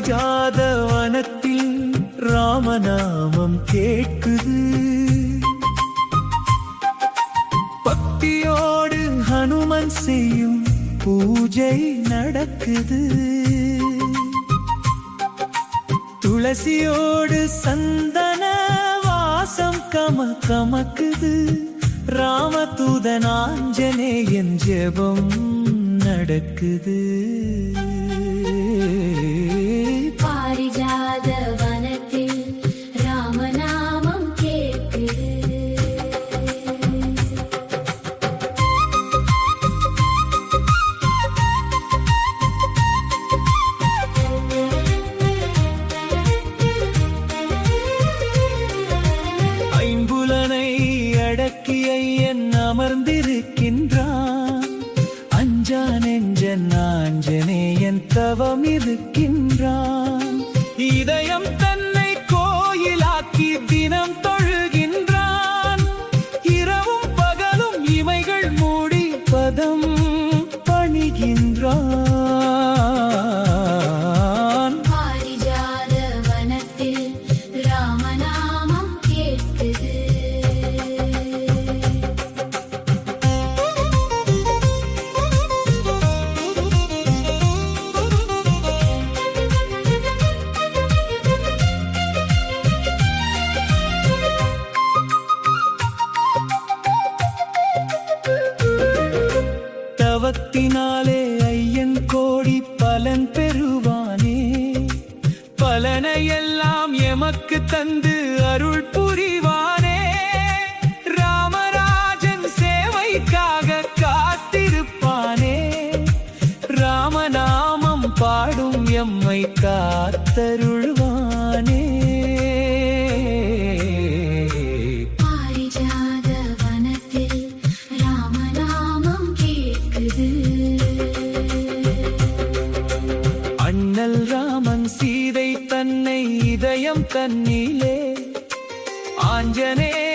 பாரிஜாத வனத்தில் ராமநாமம் கேட்குது. பக்தியோடு ஹனுமன் செய்யும் பூஜை நடக்குது. துளசியோடு சந்தன வாசம் கமக்குது. ராமதூதன் ஆஞ்சநேயன் ஜெபம் நடக்குது. பாரிஜாத வனத்தில் ராமநாமம் கேட்குது. ஐம்புலனை அடக்கிய என் அமர்ந்திருக்கின்றான். அஞ்சா நெஞ்சன் ஆஞ்சநேயன் தவம் இருக்கின்றான். இதயம் தன்னை கோயிலாக்கி தினம் தொழுகின்றான். இரவும் பகலும் இமைகள் மூடி பதம் பணிகின்றான். பாரிஜாத வனத்தில் ராமநாமம் கேட்குது. தவத்தினாலே ஐயன் கோடி பலன் பெறுவானே. பலனை எல்லாம் எமக்கு தந்து அருள் புரிவானே. ராமராஜன் சேவைக்காக காத்திருப்பானே. ராமநாமம் பாடும் எம்மை காத்தருள்வானே. பாரிஜாத வனத்தில் ராமநாமம் கேட்குது. அண்ணல் ராமன் சீதை தன்னை இதயம் தன்னிலே ஆஞ்சநேய